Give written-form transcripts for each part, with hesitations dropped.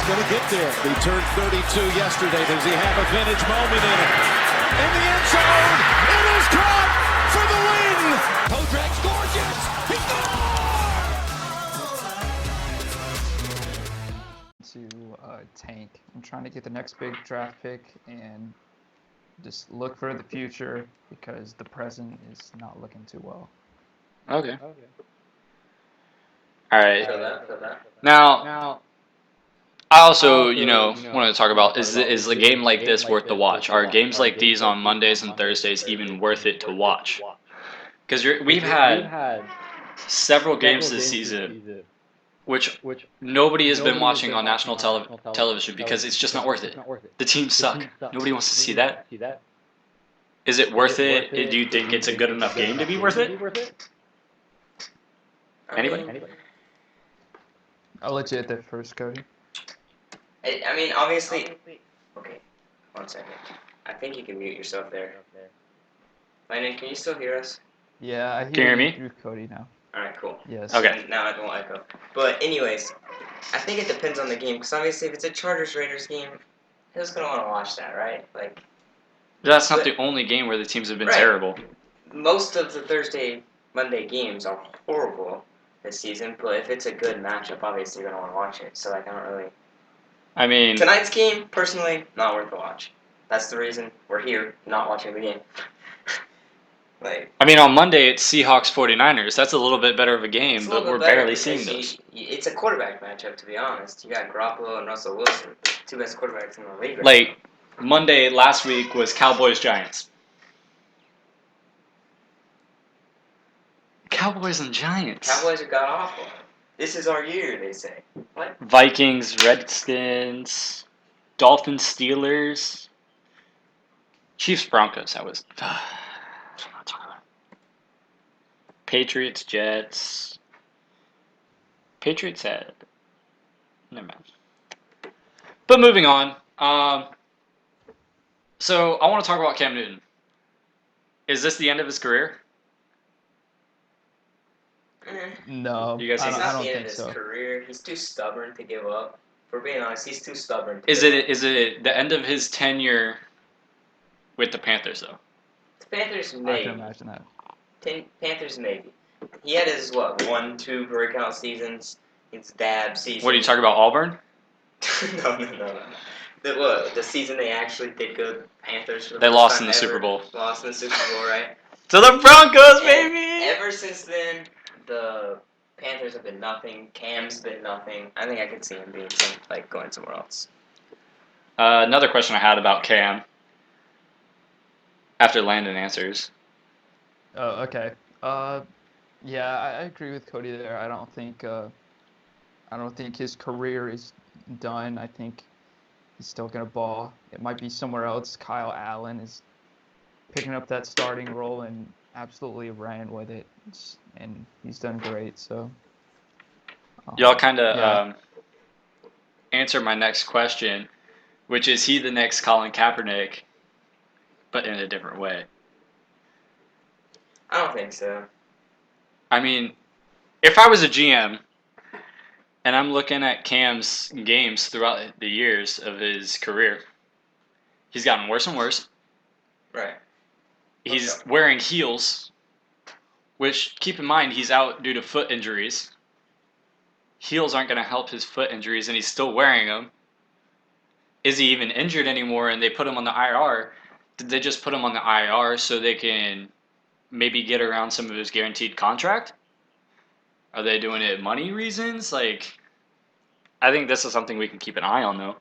going to get there. He turned 32 yesterday. Does he have a vintage moment in it? In the end zone, it is caught for the win. Kodrak scores, yes, he scores! To tank. I'm trying to get the next big draft pick and just look for the future because the present is not looking too well. Okay. All right. Now, I also, wanted to talk about is a game like this worth the watch? Are games like these on Mondays and Thursdays even worth it to watch? Because we've had several games this season which nobody has been watching on national television because it's just not worth it. The teams suck. Nobody wants to see that. Is it worth it? Do you think it's a good enough game to be worth it? Anybody? I'll let you hit that first, Cody. I mean, obviously. Okay, 1 second. I think you can mute yourself there. Landon, can you still hear us? Yeah, I hear Can you hear me? through Cody now. Alright, cool. Yes. Okay. And now it won't echo. But anyways, I think it depends on the game, because obviously if it's a Chargers-Raiders game, who's going to want to watch that, right? Like, That's not the only game where the teams have been Right. terrible. Most of the Monday games are horrible this season, but if it's a good matchup, obviously you're going to want to watch it. So, like, I don't really... I mean, Tonight's game, personally, not worth the watch. That's the reason we're here, not watching the game. on Monday it's Seahawks 49ers. That's a little bit better of a game, It's a but little we're bit better barely because seeing those. it's a quarterback matchup, to be honest. You got Garoppolo and Russell Wilson, two best quarterbacks in the league. Right Like, Monday last week was Cowboys-Giants. Cowboys and Giants. Cowboys are god-awful. This is our year, they say. What? Vikings, Redskins, Dolphins, Steelers, Chiefs, Broncos. That was. Patriots, Jets. Patriots had. Never mind. But moving on. So I want to talk about Cam Newton. Is this the end of his career? No, You guys It's think not I don't the end of think his so. career. He's too stubborn to give up. For being honest, he's too stubborn to Is give up. it the end of his tenure with the Panthers though? The Panthers, I maybe. can imagine that. Panthers, maybe. He had his, 1-2 breakout seasons. His dab season. What are you talking about, Auburn? No. The season they actually did good, Panthers. For the They first lost time in the ever. Super Bowl. Lost in the Super Bowl, right? To the Broncos, And baby! ever since then, the Panthers have been nothing. Cam's been nothing. I think I could see him being going somewhere else. Another question I had about Cam. After Landon answers. Oh, okay. Yeah, I agree with Cody there. I don't think his career is done. I think he's still gonna ball. It might be somewhere else. Kyle Allen is picking up that starting role and absolutely ran with it, and he's done great. So Y'all kind of yeah. answer my next question, which is he the next Colin Kaepernick, but in a different way? I don't think so. I mean, if I was a GM and I'm looking at Cam's games throughout the years of his career, he's gotten worse and worse. Right. He's wearing heels, which, keep in mind, he's out due to foot injuries. Heels aren't going to help his foot injuries, and he's still wearing them. Is he even injured anymore and they put him on the IR? Did they just put him on the IR so they can maybe get around some of his guaranteed contract? Are they doing it money reasons? Like, I think this is something we can keep an eye on, though.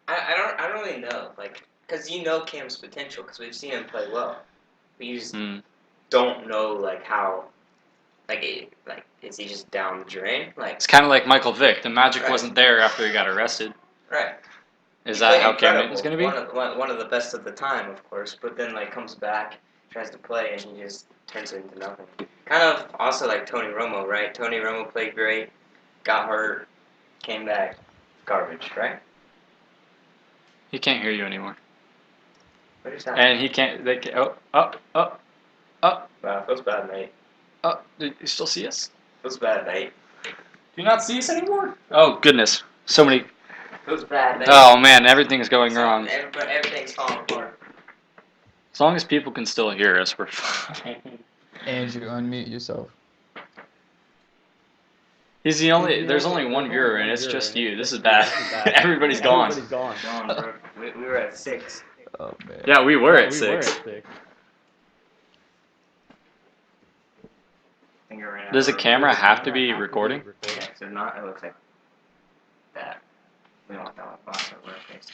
I don't really know, because you know Cam's potential, because we've seen him play well. But you just don't know, how, is he just down the drain? It's kind of like Michael Vick. The magic wasn't there after he got arrested. Right. Is that how Cam Newton's going to be? One of the best of the time, of course, but then, comes back, tries to play, and he just turns it into nothing. Kind of also like Tony Romo, right? Tony Romo played great, got hurt, came back, garbage, right? He can't hear you anymore. What is that? And he can't. Wow, feels bad, mate. Do you still see us? Feels bad, mate. you not see us anymore? Oh goodness, so many. It was bad. Oh man, everything's going wrong. Everything's falling apart. As long as people can still hear us, we're fine. Andrew, unmute yourself. He's the only. There's only one viewer, and it's just you. This is bad. Everybody's gone. Gone, bro. We were at 6. Oh man. Yeah, we were at 6. I think I ran out Does the of camera have to be recording? Yeah, so not, it looks like that. We don't want that one box over our face.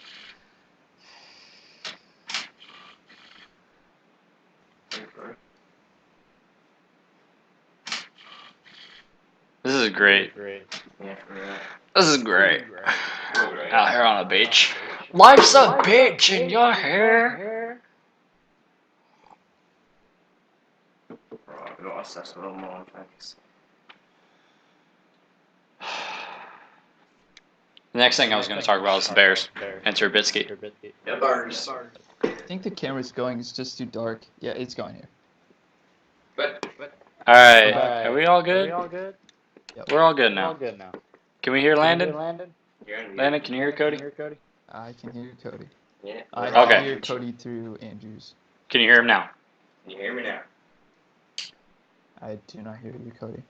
This is great. Yeah, for real. This is great. Out here on a beach. Life's a bitch in your hair. Bro, we lost us a little more in focus. The next thing I was going to talk about is the Bears and Trubisky. The Birds. I think the camera's going. It's just too dark. Yeah, it's going here. But All right, are we all good? Yep. We're all good now. Can we hear Landon? you're in Landon, can you hear Cody? I can hear Cody. Yeah. I Okay. can hear Cody through Andrews. Can you hear him now? Can you hear me now? I do not hear you, Cody.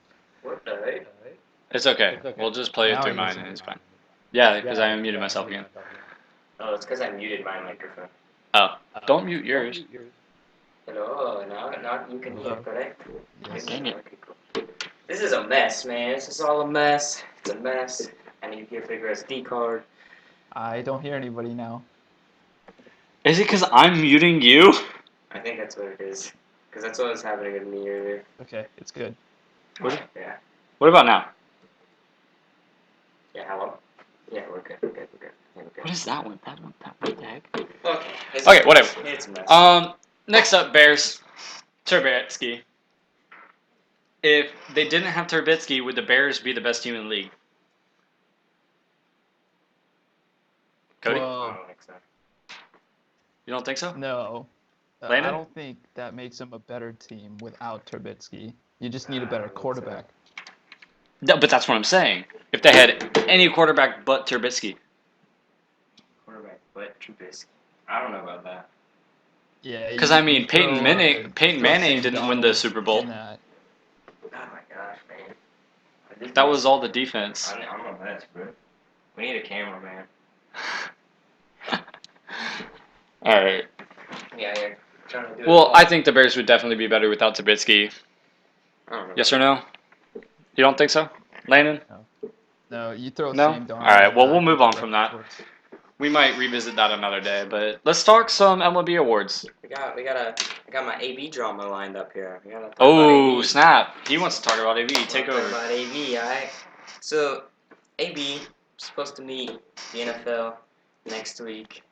What the heck? It's okay. We'll just play it Now through I mine hear and it's you. fine. Yeah, because I unmuted myself again. Oh, it's because I muted my microphone. Oh, don't mute yours. Hello, now you can hear, correct? Yes. Dang it. Okay, cool. This is a mess, man. This is all a mess. It's a mess. I need to get a bigger SD card. I don't hear anybody now. Is it because I'm muting you? I think that's what it is. Because that's what was happening with me earlier. Okay, it's good. Yeah. What about now? Yeah, hello? Yeah, we're good. Yeah, we're good. What is that one? What the heck? Okay. Okay, whatever. It's a mess. Next up, Bears. Trubisky. If they didn't have Trubisky, would the Bears be the best team in the league? Cody? I Well, don't think so. You don't think so? no. I Landon? don't think that makes them a better team without Trubisky. You just need a better quarterback. No, but that's what I'm saying. If they had any quarterback but Trubisky. Quarterback, but Trubisky. I don't know about that. Yeah. Because, I mean, Peyton Manning didn't win the Super Bowl. Oh my gosh, man. That was all the defense. I'm a mess, bro. We need a cameraman. All right. Yeah. Trying to do it Well, all. I think the Bears would definitely be better without Trubisky. I don't know. Yes or no? You don't think so? Landon? No, you throw No? Sam Darnold. Alright, well, we'll back move into on the from that. Schwartz. We might revisit that another day, but let's talk some MLB awards. I got my AB drama lined up here. We gotta talk Oh, about AB. snap. He wants to talk about AV. Take Talk over. about AB, alright? So, AB is supposed to meet the NFL next week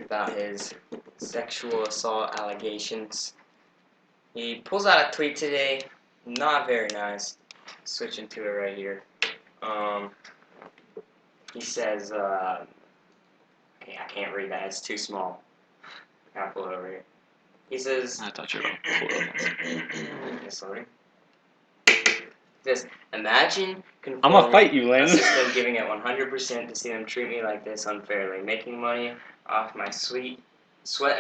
about his sexual assault allegations. He pulls out a tweet today, not very nice. Switching to it right here. He says, okay, I can't read that, it's too small. I'll pull it over here. He says, I thought you were sorry. Says, imagine I'm gonna fight you, a Landon. system giving it 100% to see them treat me like this unfairly, making money off my sweat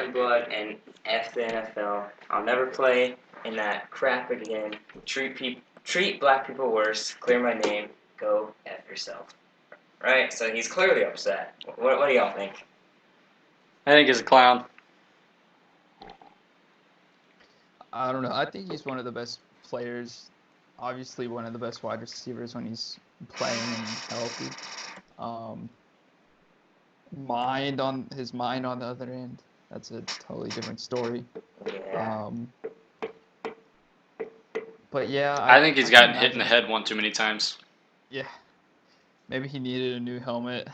and blood, and F the NFL. I'll never play in that crap again. Treat black people worse. Clear my name. Go F yourself. Right? So he's clearly upset. What do y'all think? I think he's a clown. I don't know. I think he's one of the best players. Obviously, one of the best wide receivers when he's playing and healthy. His mind on the other end. That's a totally different story. Yeah. But yeah, I think he's gotten can hit in the imagine- head 1 too many times. Yeah, maybe he needed a new helmet.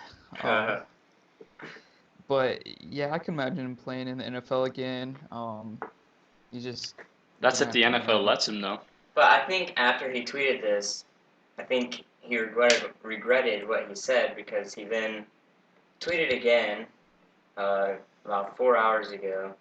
But yeah, I can imagine him playing in the NFL again. He just That's if the doesn't have to NFL lets him, though. But I think after he tweeted this, I think he regretted what he said, because he then tweeted again about 4 hours ago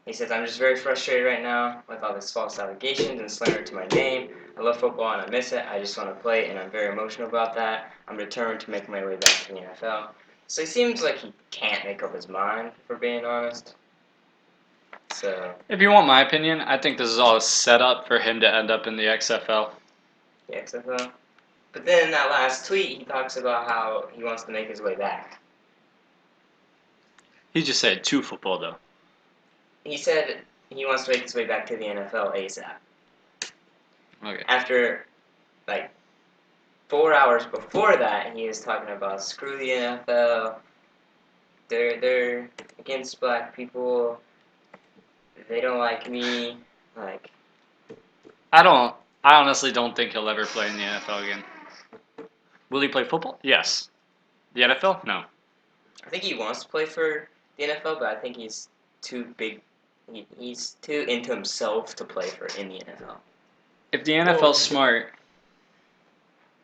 He says, I'm just very frustrated right now with all these false allegations and slander to my name. I love football and I miss it. I just want to play and I'm very emotional about that. I'm determined to make my way back to the NFL. So he seems like he can't make up his mind, for being honest. So, If you want my opinion, I think this is all a setup for him to end up in the XFL. the XFL. But then in that last tweet, he talks about how he wants to make his way back. He just said to football, though. He said he wants to make his way back to the NFL ASAP. Okay. After, like, 4 hours before that, he was talking about screw the NFL. They're against black people. They don't like me. Like, I honestly don't think he'll ever play in the NFL again. Will he play football? Yes. The NFL? No. I think he wants to play for the NFL, but I think he's too big. He's too into himself to play for in the NFL. If the NFL's smart,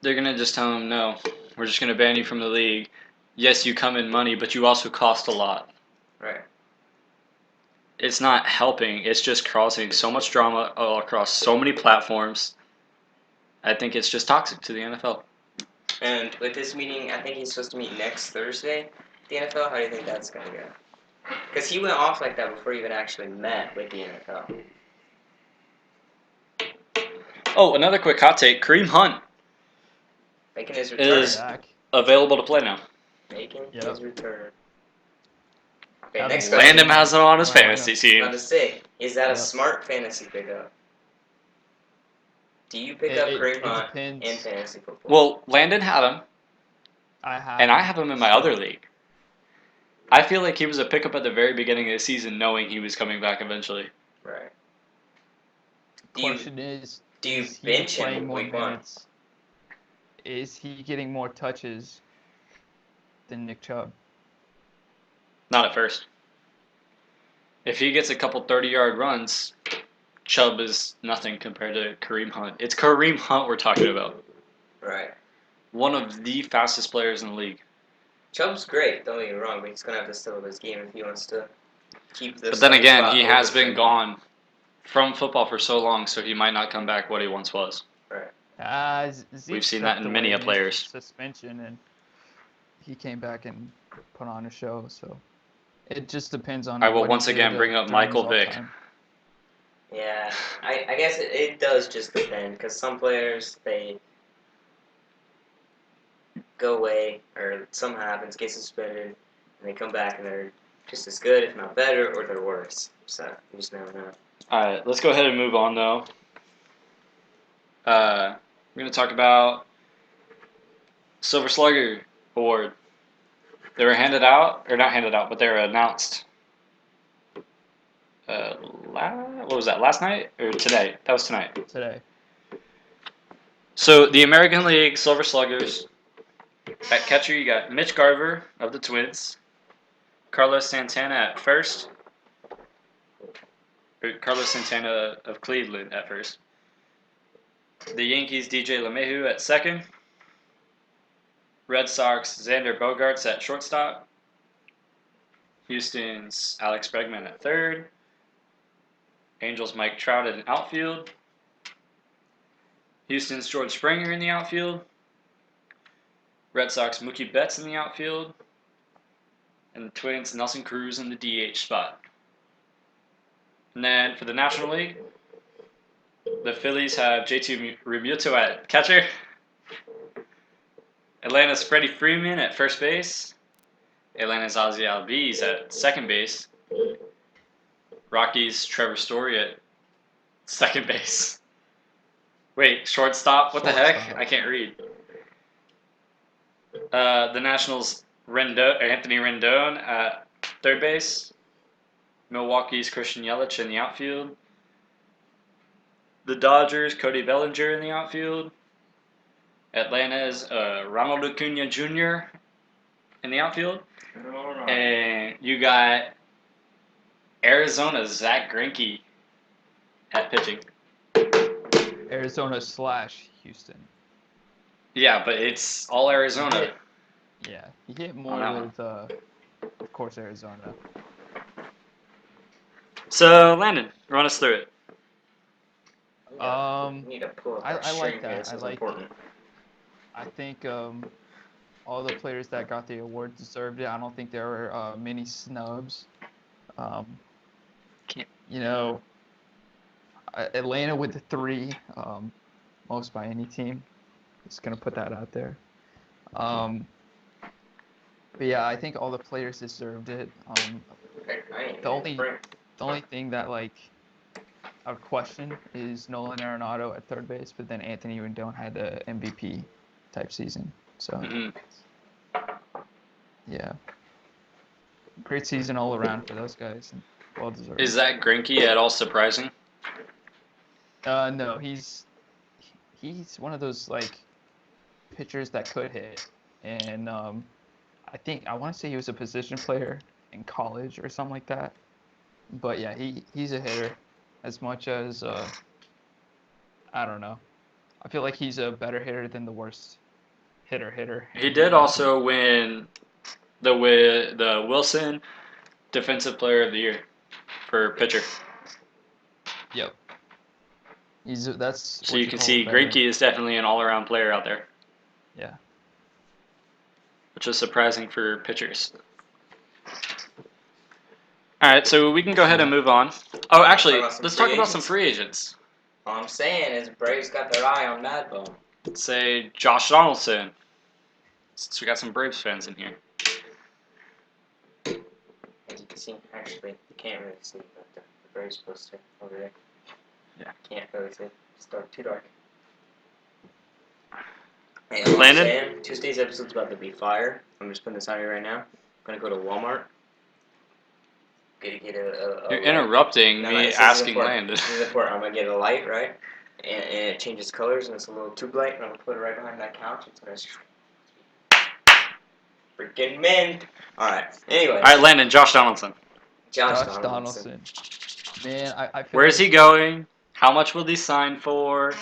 they're going to just tell him, no, we're just going to ban you from the league. Yes, you come in money, but you also cost a lot. Right. It's not helping. It's just causing so much drama all across so many platforms. I think it's just toxic to the NFL. And with this meeting, I think he's supposed to meet next Thursday. The NFL. How do you think that's gonna go? Because he went off like that before he even actually met with the NFL. Oh, another quick hot take. Kareem Hunt Making his return. is available to play now. Making his return. Okay, Have next him question. Landon has him on his Why not? fantasy I was team. about to say, is that a Yep. smart fantasy pickup? Do you pick It- up it- Kareem it Hunt depends. in fantasy football? Well, Landon had him, I have. and I have him in my so- other league. I feel like he was a pickup at the very beginning of the season, knowing he was coming back eventually. Right. Do you Question is you he bench him playing more week one? minutes? Is he getting more touches than Nick Chubb? Not at first. If he gets a couple 30-yard runs, Chubb is nothing compared to Kareem Hunt. It's Kareem Hunt we're talking about. Right. One of the fastest players in the league. Chubb's great, don't get me wrong, but he's gonna have to step up his game if he wants to keep this. But then again, spot he over has for been him. gone from football for so long, so he might not come back what he once was. Zeke seen that stepped in many away a his players. suspension, and he came back and put on a show. So it just depends on. I will what he once again did, bring up during his Michael Vick. off-time. Yeah, I guess it does just depend, because some players, they go away, or something happens, get suspended, and they come back and they're just as good, if not better, or they're worse. So, you just never know. Alright, let's go ahead and move on, though. We're going to talk about Silver Slugger Award. They were handed out, or not handed out, but they were announced. What was that, last night? Or today? That was tonight. Today. So, the American League Silver Sluggers. At catcher, you got Mitch Garver of the Twins. Carlos Santana at first. Or Carlos Santana of Cleveland at first. The Yankees, DJ LeMahieu at second. Red Sox, Xander Bogaerts at shortstop. Houston's Alex Bregman at third. Angels, Mike Trout in outfield. Houston's George Springer in the outfield. Red Sox, Mookie Betts in the outfield. And the Twins, Nelson Cruz in the DH spot. And then for the National League, the Phillies have JT Realmuto at catcher. Atlanta's Freddie Freeman at first base. Atlanta's Ozzie Albies at second base. Rockies Trevor Story at second base. Wait, shortstop? What the heck? Shortstop. I can't read. The Nationals Anthony Rendon at third base. Milwaukee's Christian Yelich in the outfield. The Dodgers Cody Bellinger in the outfield. Atlanta's Ronald Acuna Jr. in the outfield. And you got Arizona's Zach Greinke at pitching. Arizona / Houston. Yeah, but it's all Arizona. Yeah, he hit On more that one. with, of course, Arizona. So, Landon, run us through it. We need to pull up our I like string here. that. This is important. I think all the players that got the award deserved it. I don't think there were many snubs. Can't- You know, Atlanta with the 3, most by any team. Just gonna put that out there. But yeah, I think all the players deserved it. The only thing that like I would question is Nolan Arenado at third base, but then Anthony Rendon had a MVP type season. So Mhm. yeah, great season all around for those guys, and well deserved. Is that Greinke at all surprising? No, he's one of those like pitchers that could hit, and I want to say he was a position player in college or something like that. But yeah, he's a hitter as much as I don't know. I feel like he's a better hitter than the worst hitter. He did also win the Wilson Defensive Player of the Year for pitcher. Yep. That's So what you can call see a veteran. Greinke is definitely an all-around player out there, Yeah. which is surprising for pitchers. All right, so we can go ahead and move on. Oh, actually, let's talk about some free agents. All I'm saying is Braves got their eye on Madbone. Let's say Josh Donaldson, since we got some Braves fans in here. As you can see, actually, you can't really see the Braves poster over there. Yeah. Can't really see. It's dark, too dark. Hey, Landon? Tuesday's episode's about to be fire. I'm just putting this out here right now. I'm gonna go to Walmart. Gonna get a You're light. interrupting No, me this is asking important. Landon. This is important. I'm gonna get a light, right? And it changes colors, and it's a little tube light, and I'm gonna put it right behind that couch. It's gonna freaking mint. All right. Anyway. All right, Landon, Josh Donaldson. Josh Donaldson. Man, I feel Where like, is he going? How much will he sign for?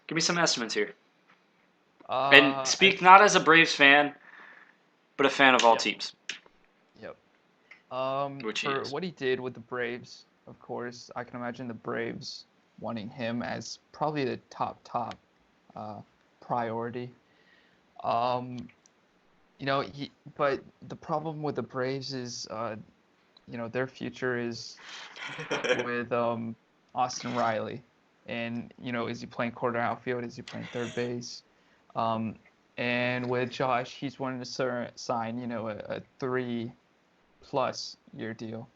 Give me some estimates here. And speak not as a Braves fan, but a fan of all teams. Yep. Which he for is. what he did with the Braves, of course, I can imagine the Braves wanting him as probably the top priority. But the problem with the Braves is, their future is with Austin Riley, and is he playing quarter outfield? Is he playing third base? And with Josh, he's wanting to sign, a 3+ year deal.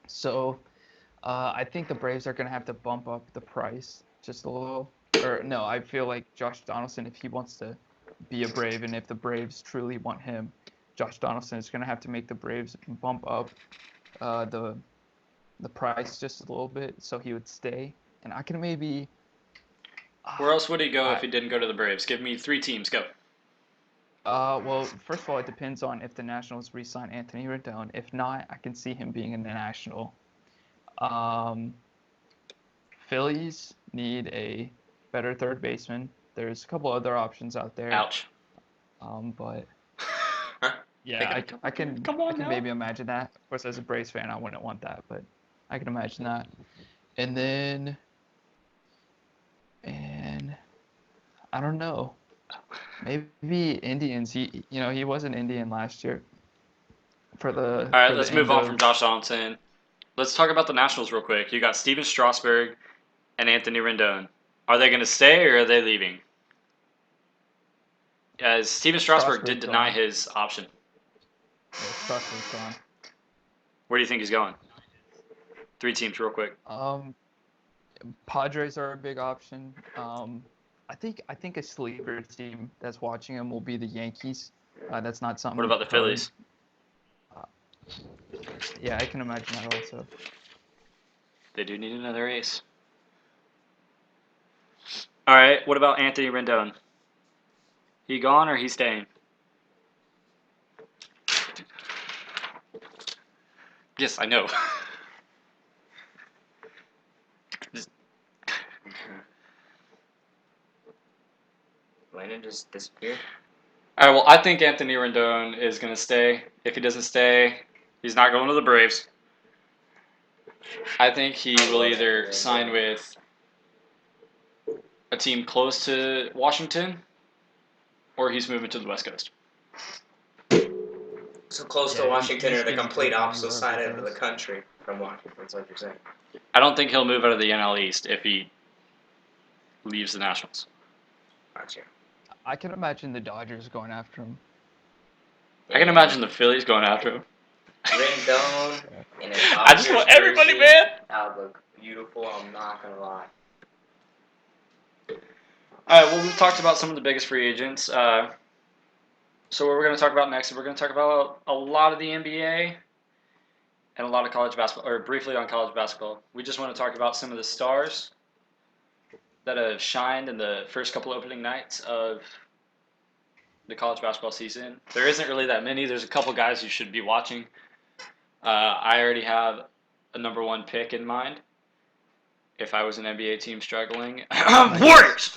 So I think the Braves are going to have to bump up the price just a little. Or no, I feel like Josh Donaldson, if he wants to be a Brave, and if the Braves truly want him, Josh Donaldson is going to have to make the Braves bump up the price just a little bit so he would stay. And I can maybe... Where else would he go if he didn't go to the Braves? Give me 3 teams. Go. Well, first of all, it depends on if the Nationals re-sign Anthony Rendon. If not, I can see him being in the National. Phillies need a better third baseman. There's a couple other options out there. Ouch. But yeah, I can maybe imagine that. Of course, as a Braves fan, I wouldn't want that, but I can imagine that. And then, I don't know. Maybe Indians. He was an Indian last year. All right, let's move on from Josh Donaldson. Let's talk about the Nationals real quick. You got Steven Strasburg and Anthony Rendon. Are they going to stay or are they leaving? As Steven Strasburg did deny his option. Yeah, Strasburg's gone. Where do you think he's going? 3 teams real quick. Padres are a big option. I think a sleeper team that's watching him will be the Yankees. That's not something. What about the Phillies? Yeah, I can imagine that also. They do need another ace. All right, what about Anthony Rendon? He gone or he staying? Yes, I know. Landon just disappeared. All right, well, I think Anthony Rendon is going to stay. If he doesn't stay, he's not going to the Braves. I think he will either sign with a team close to Washington, or he's moving to the West Coast. So close Yeah, to Washington he's or the getting complete traded opposite wherever side he of the goes. country from Washington. That's what you're saying. I don't think he'll move out of the NL East if he leaves the Nationals. Gotcha. I can imagine the Dodgers going after him. I can imagine the Phillies going after him. Rendon in a I just want everybody, jersey. man. That would look beautiful. I'm not gonna lie. All right, well, we've talked about some of the biggest free agents. So what we're going to talk about next is we're going to talk about a lot of the NBA and a lot of college basketball, or briefly on college basketball. We just want to talk about some of the stars that have shined in the first couple opening nights of the college basketball season. There isn't really that many. There's a couple guys you should be watching. I already have a number one pick in mind. If I was an NBA team struggling, Warriors.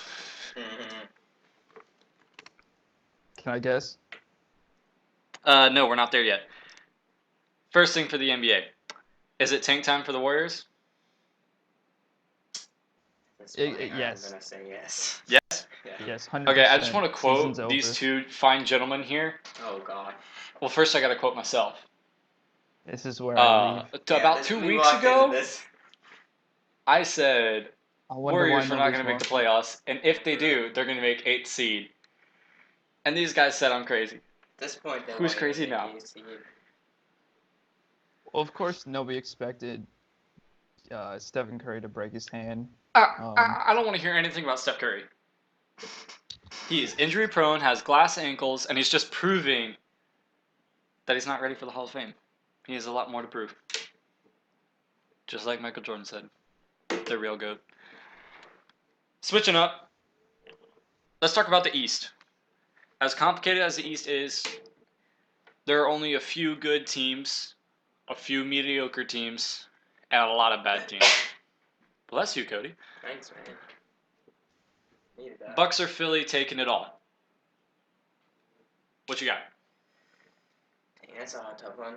Can I guess? No, we're not there yet. First thing for the NBA. Is it tank time for the Warriors? Yes. I'm gonna say yes. Yes? Yeah. Yes, 100%. Okay, I just want to Season's quote these over. two fine gentlemen here. Oh God. Well, first I got to quote myself. This is where I leave. About 2 we weeks walked into ago, this. I said I wonder Warriors why are not going nobody's to make the watching. playoffs, and if they do, they're going to make 8th seed. And these guys said I'm crazy. At this point, they Who's won't crazy even now? make the seed. Well, of course, nobody expected Stephen Curry to break his hand. I don't want to hear anything about Steph Curry. He is injury prone, has glass ankles, and he's just proving that he's not ready for the Hall of Fame. He has a lot more to prove. Just like Michael Jordan said. The real GOAT. Switching up. Let's talk about the East. As complicated as the East is, there are only a few good teams, a few mediocre teams, and a lot of bad teams. Bless you, Cody. Thanks, man. Needed that. Bucks or Philly taking it all. What you got? Dang, that's a tough one.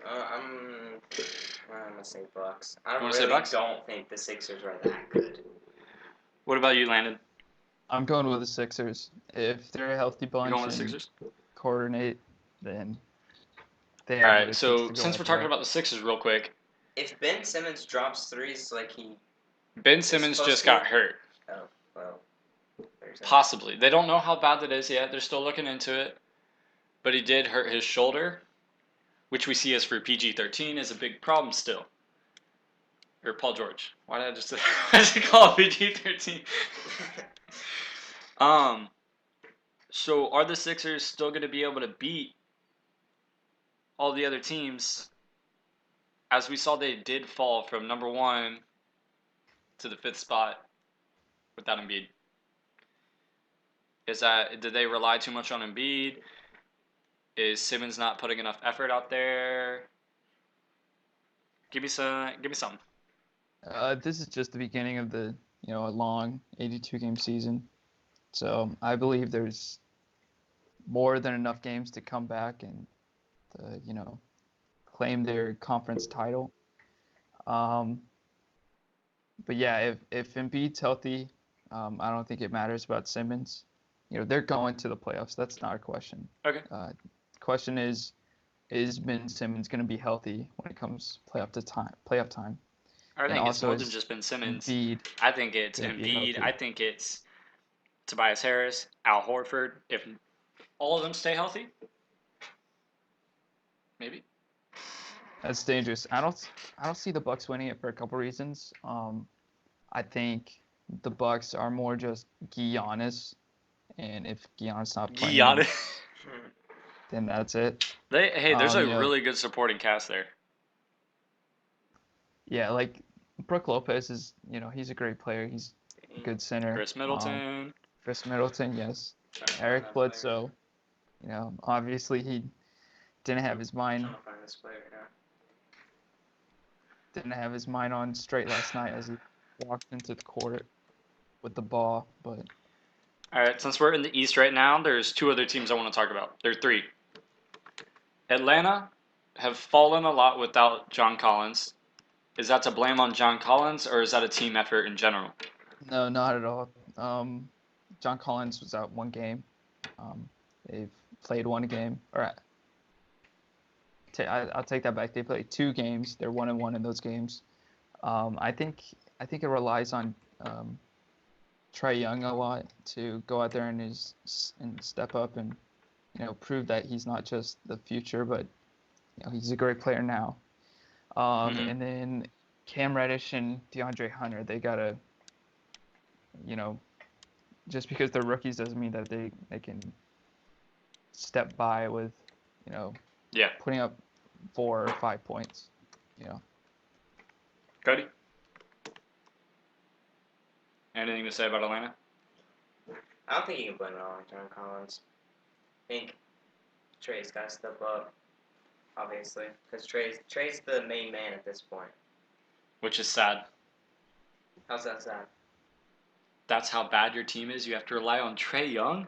I'm gonna say Bucks. I wanna say really Bucks? don't think the Sixers are that good. What about you, Landon? I'm going with the Sixers. If they're a healthy You bunch going with the and Sixers? coordinate, then they All have what right, it takes so to go since all we're the talking way. about the Sixers real quick, If Ben Simmons drops threes like he, Ben Simmons supposed just to- got hurt. well, there's that. Possibly. They don't know how bad that is yet. They're still looking into it. But he did hurt his shoulder, which we see as for PG-13 is a big problem still. Or Paul George. Why did I just call it PG-13? So are the Sixers still going to be able to beat all the other teams? As we saw, they did fall from number 1 to the 5th spot without Embiid. Did they rely too much on Embiid? Is Simmons not putting enough effort out there? Give me some. This is just the beginning of the a long 82-game season, so I believe there's more than enough games to come back and claim their conference title. But yeah, if Embiid's healthy, I don't think it matters about Simmons. They're going to the playoffs. That's not a question. Okay. The question is Ben Simmons going to be healthy when it comes playoff time? I think it's also more than is just Ben Simmons. Embiid I think it's gonna be Embiid. healthy? I think it's Tobias Harris, Al Horford. If all of them stay healthy, maybe. That's dangerous. I don't see the Bucks winning it for a couple reasons. I think the Bucks are more just Giannis, and if Giannis not playing, Giannis. then that's it. There's a yeah. really good supporting cast there. Yeah, like Brook Lopez is, he's a great player. He's a good center. Chris Middleton. Chris Middleton, yes. Eric Bledsoe, obviously he didn't have his mind I'm trying to find this player now. didn't have his mind on straight last night as he walked into the court with the ball, but All right, since we're in the East right now, there's 2 other teams I want to talk about. There are 3. Atlanta have fallen a lot without John Collins. Is that to blame on John Collins, or is that a team effort in general? No, not at all. John Collins was out one game. They've played one game. I'll take that back. They played 2 games. They're 1-1 in those games. I think it relies on Trae Young a lot to go out there and step up and prove that he's not just the future, but he's a great player now. And then Cam Reddish and DeAndre Hunter, they gotta, just because they're rookies doesn't mean that they can step by with, putting up 4 or 5 points. Cody? Anything to say about Atlanta? I don't think you can blame it all on John Collins. I think Trae's got to step up, obviously, because Trae's the main man at this point. Which is sad. How's that sad? That's how bad your team is. You have to rely on Trae Young?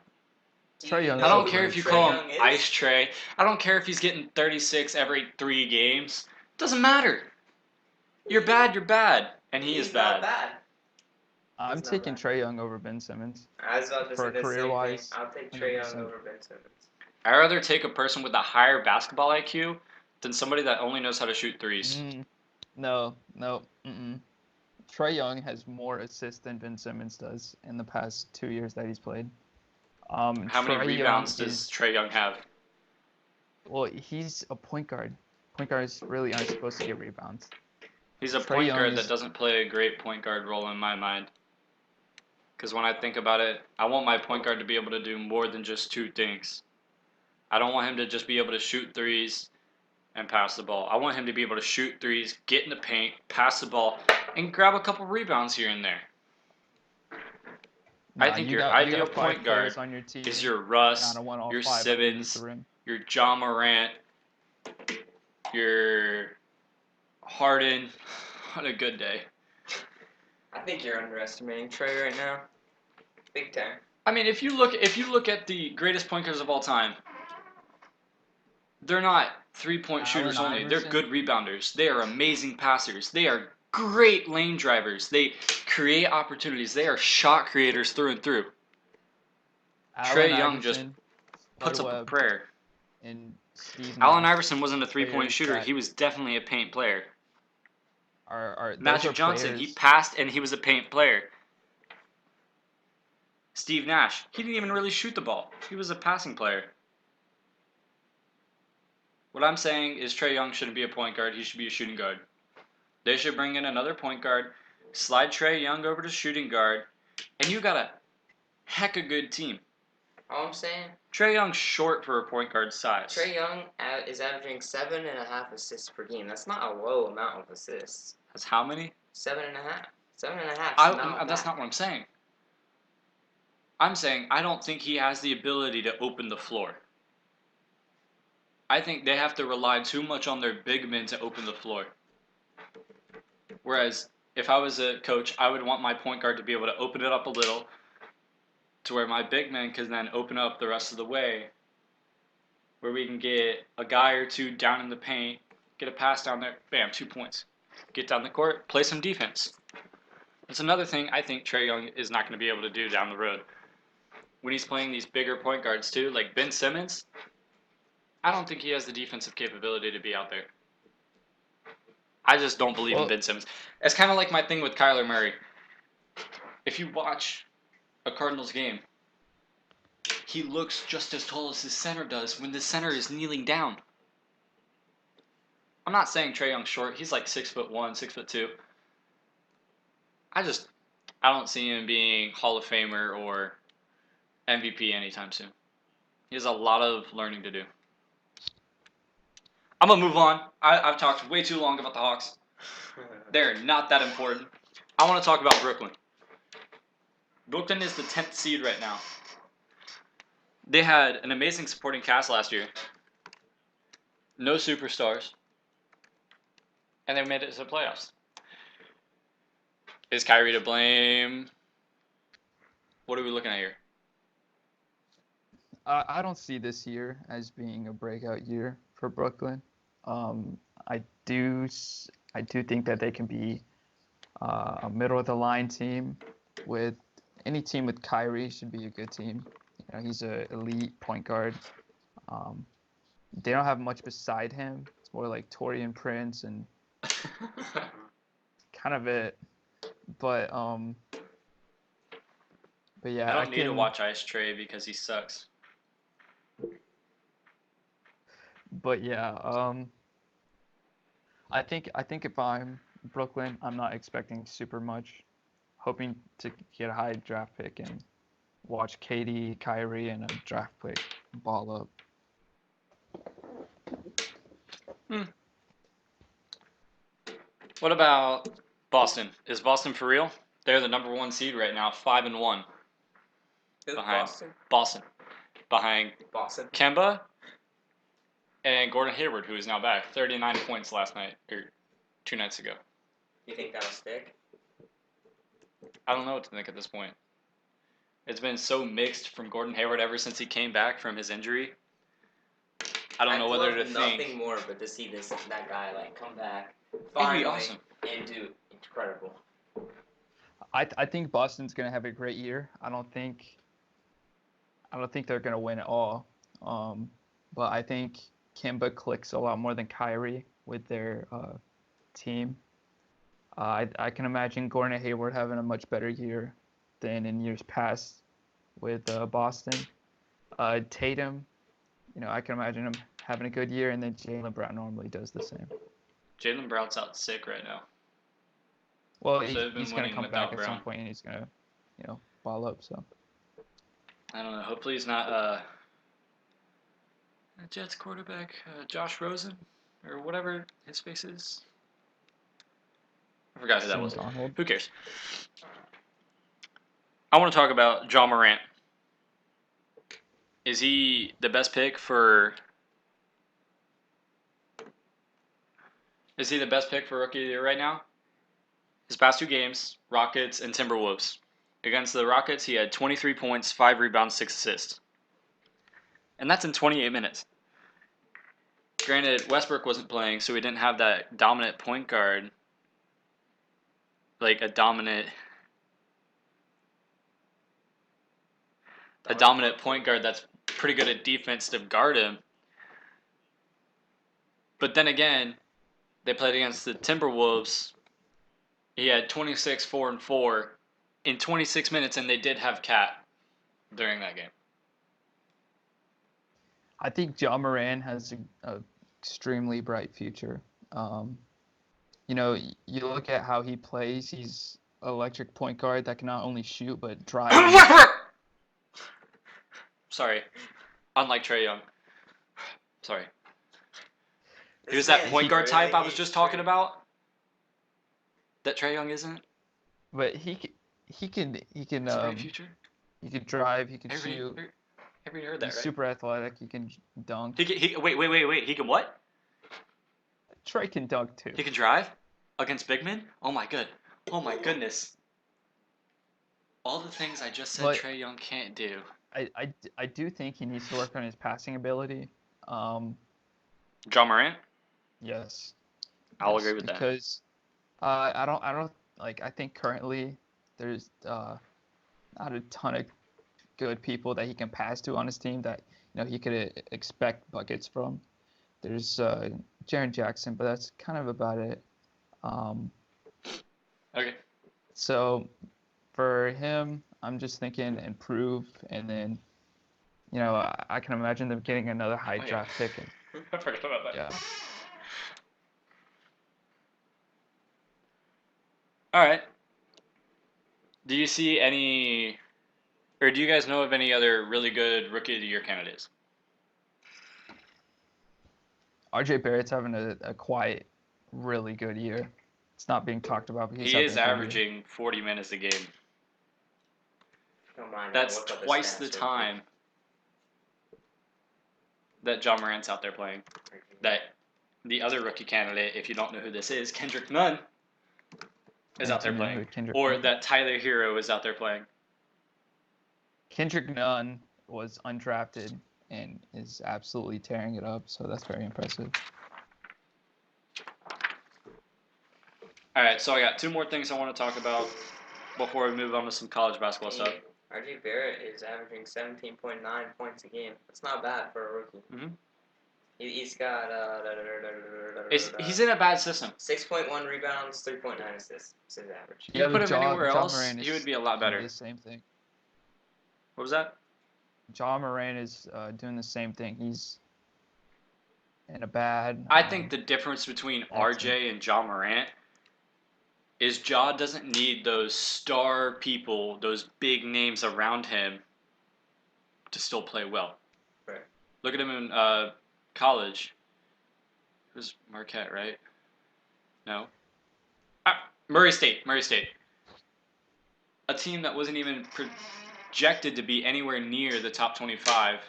Trae Young. I don't care if you Trae call Young him is? Ice Trae. I don't care if he's getting 36 every 3 games. Doesn't matter. You're bad, you're bad. And he is He's not bad. bad. I'm He's not taking bad. Trae Young over Ben Simmons. I was about to For say the same career-wise, thing. I'll take Trae Young 100%. over Ben Simmons. I'd rather take a person with a higher basketball IQ than somebody that only knows how to shoot threes. No. Trae Young has more assists than Ben Simmons does in the past 2 years that he's played. How many rebounds does Trae Young have? Well, he's a point guard. Point guards really aren't supposed to get rebounds. He's a Trae point Young guard is- that doesn't play a great point guard role in my mind. Because when I think about it, I want my point guard to be able to do more than just 2 things. I don't want him to just be able to shoot threes and pass the ball. I want him to be able to shoot threes, get in the paint, pass the ball, and grab a couple rebounds here and there. I think your ideal point guard on your team. is your Russ, Not a 1-all your 5 underneath Simmons, the rim. your John Morant, your Harden on a good day. I think you're underestimating Trae right now. Big time. I mean, if you look at the greatest point guards of all time, they're not 3-point shooters Allen only. They're Iverson. good rebounders. They are amazing passers. They are great lane drivers. They create opportunities. They are shot creators through and through. Trae Young just Iverson, Puts Bud up a Webb, prayer. and Steve Allen Nash Iverson wasn't a 3-point players shooter. that He was definitely a paint player. those Magic are Johnson, players- he passed and he was a paint player. Steve Nash, he didn't even really shoot the ball. He was a passing player. What I'm saying is Trae Young shouldn't be a point guard. He should be a shooting guard. They should bring in another point guard, slide Trae Young over to shooting guard, and you got a heck of a good team. All I'm saying, Trae Young's short for a point guard size. Trae Young is averaging 7.5 assists per game. That's not a low amount of assists. That's how many? 7.5. 7.5. That's not what I'm saying. I'm saying I don't think he has the ability to open the floor. I think they have to rely too much on their big men to open the floor. Whereas if I was a coach, I would want my point guard to be able to open it up a little to where my big men can then open up the rest of the way, where we can get a guy or two down in the paint, get a pass down there, bam, 2 points. Get down the court, play some defense. That's another thing I think Trae Young is not going to be able to do down the road. When he's playing these bigger point guards too, like Ben Simmons, I don't think he has the defensive capability to be out there. I just don't believe in Ben Simmons. It's kind of like my thing with Kyler Murray. If you watch a Cardinals game, he looks just as tall as his center does when the center is kneeling down. I'm not saying Trae Young's short. He's like 6'1", 6'2". I don't see him being Hall of Famer or MVP anytime soon. He has a lot of learning to do. I'm going to move on. I've talked way too long about the Hawks. They're not that important. I want to talk about Brooklyn. Brooklyn is the 10th seed right now. They had an amazing supporting cast last year. No superstars. And they made it to the playoffs. Is Kyrie to blame? What are we looking at here? I don't see this year as being a breakout year for Brooklyn. I do think that they can be a middle of the line team. With any team with Kyrie should be a good team. He's an elite point guard. They don't have much beside him. It's more like Taurean Prince and kind of it. But yeah, I don't need to watch Ice Trae because he sucks. But yeah, I think if I'm Brooklyn, I'm not expecting super much. Hoping to get a high draft pick and watch KD, Kyrie, and a draft pick ball up. What about Boston? Is Boston for real? They're the number 1 seed right now, 5-1. Behind Boston. Behind Kemba and Gordon Hayward, who is now back. 39 points last night, or 2 nights ago. You think that'll stick? I don't know what to think at this point. It's been so mixed from Gordon Hayward ever since he came back from his injury. I don't know whether to think. Nothing more but to see that guy come back Finally, awesome. And do incredible. I think Boston's gonna have a great year. I don't think they're gonna win at all. But I think Kemba clicks a lot more than Kyrie with their team. I can imagine Gordon Hayward having a much better year than in years past with Boston. Tatum, I can imagine him having a good year, and then Jaylen Brown normally does the same. Jaylen Brown's out sick right now. Well, so he's going to come back at some point, and he's going to, ball up. So I don't know. Hopefully he's not a Jets quarterback, Josh Rosen, or whatever his face is. I forgot who that was. Who cares? I want to talk about Ja Morant. Is he the best pick for Rookie of the Year right now? His past 2 games, Rockets and Timberwolves. Against the Rockets, he had 23 points, 5 rebounds, 6 assists. And that's in 28 minutes. Granted, Westbrook wasn't playing, so he didn't have that dominant point guard. Like a dominant point guard that's pretty good at defense to guard him. But then again, they played against the Timberwolves. He had 26, 4, and 4 in 26 minutes, and they did have Cat during that game. I think Ja Morant has an extremely bright future. You look at how he plays. He's an electric point guard that can not only shoot but drive. Sorry. Unlike Trae Young. Sorry. He was that point guard type I was just talking about. That Trae Young isn't. But he can future. He can drive. He can shoot. Every heard that, He's right? super athletic. He can dunk. Wait. He can what? Trae can dunk too. He can drive against big men. Oh my goodness. All the things I just said Trae Young can't do. I do think he needs to work on his passing ability. Ja Morant? Yes. I'll agree with that. Because I don't I think currently there's not a ton of good people that he can pass to on his team that he could expect buckets from. There's Jaren Jackson, but that's kind of about it. Okay. So for him, I'm just thinking improve, and then I can imagine them getting another high draft pick. I forgot about that. Yeah. All right. Do you see any, or do you guys know of any other really good Rookie of the Year candidates? RJ Barrett's having a quiet, really good year. It's not being talked about, but he is averaging 40 minutes a game. That's twice the time that Ja Morant's out there playing. That the other rookie candidate, if you don't know who this is, Kendrick Nunn, is out there playing. Or that Tyler Hero is out there playing. Kendrick Nunn was undrafted and is absolutely tearing it up, so that's very impressive. All right, so I got two more things I want to talk about before we move on to some college basketball stuff. RJ Barrett is averaging 17.9 points a game. That's not bad for a rookie. Mhm. He's got He's in a bad system. 6.1 rebounds, 3.9 assists. That's his average. You put him anywhere Ja else, Morant he is would be a lot doing better. the same thing. What was that? Ja Morant is doing the same thing. He's in a bad. I think the difference between RJ and Ja Morant is Ja doesn't need those star people, those big names around him to still play well. Right. Look at him in college. It was Marquette, right? No. Murray State. A team that wasn't even projected to be anywhere near the top 25.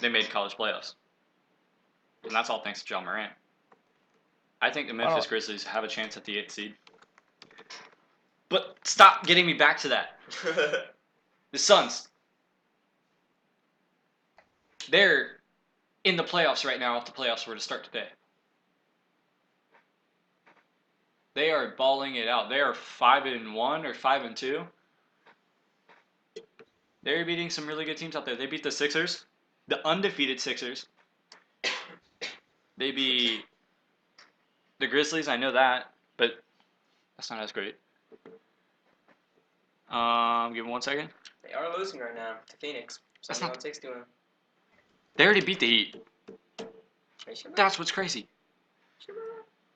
They made college playoffs. And that's all thanks to Ja Morant. I think the Memphis Grizzlies have a chance at the 8th seed. But stop getting me back to that. The Suns. They're in the playoffs right now if the playoffs were to start today. They are balling it out. They are 5-1 or 5-2. They're beating some really good teams out there. They beat the Sixers, the undefeated Sixers. They beat the Grizzlies. I know that, but that's not as great. Give me 1 second. They are losing right now to Phoenix. That's not. 61. They already beat the Heat. Sure? That's what's crazy. Sure?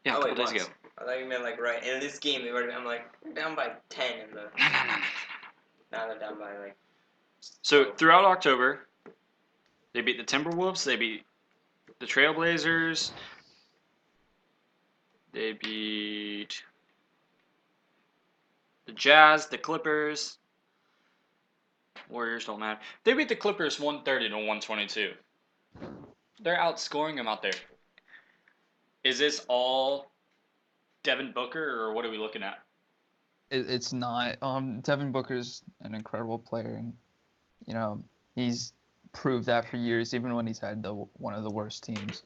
Yeah, a couple days ago. I thought you meant like right in this game. They were. I'm like they're down by 10 in the. No. Now they're down by like. So throughout October, they beat the Timberwolves. They beat the Trailblazers. They beat the Jazz, the Clippers. Warriors don't matter. They beat the Clippers 130 to 122. They're outscoring them out there. Is this all Devin Booker, or what are we looking at? It's not. Devin Booker's an incredible player, and you know he's proved that for years, even when he's had one of the worst teams.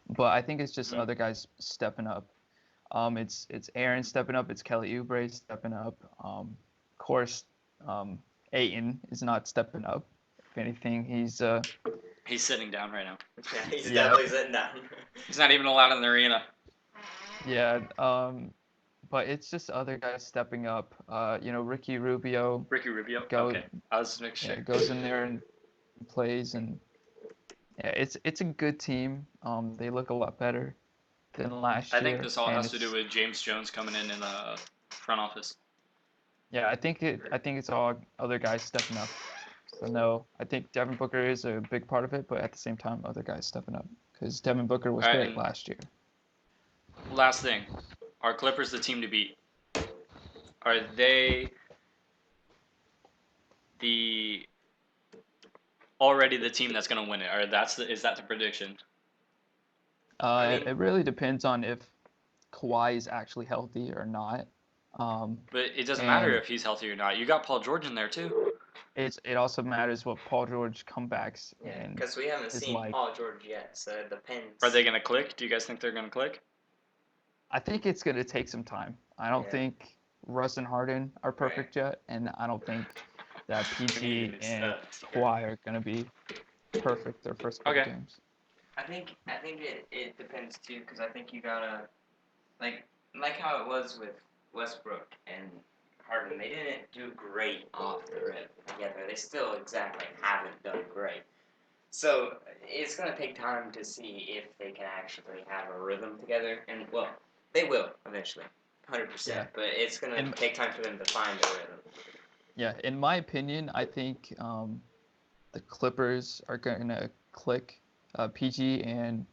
But I think it's just other guys stepping up. It's Aaron stepping up. It's Kelly Oubre stepping up. Of course, Ayton is not stepping up. If anything, He's sitting down right now. Yeah, he's definitely sitting down. He's not even allowed in the arena. Yeah. But it's just other guys stepping up. Ricky Rubio. Okay. I was making sure. Goes in there and plays, and yeah, it's a good team. They look a lot better than last year. I think this all has to do with James Jones coming in the front office. Yeah, I think it's all other guys stepping up. So no, I think Devin Booker is a big part of it, but at the same time, other guys stepping up because Devin Booker was great last year. Last thing, are Clippers the team to beat? Are they already the team that's going to win it? Or is that the prediction? It really depends on if Kawhi is actually healthy or not. But it doesn't matter if he's healthy or not. You got Paul George in there too. It also matters what Paul George comebacks. Yeah, because we haven't seen Paul George yet, so it depends. Are they going to click? Do you guys think they're going to click? I think it's going to take some time. I don't think Russ and Harden are perfect yet, and I don't think that PG and Kawhi are going to be perfect their first couple games. I think it depends too, because I think you gotta like how it was with Westbrook and Harden. They didn't do great off the rip together. They still exactly haven't done great. So it's gonna take time to see if they can actually have a rhythm together, and well, they will eventually, 100%. But it's gonna take time for them to find a rhythm. Yeah, in my opinion, I think the Clippers are gonna click. PG and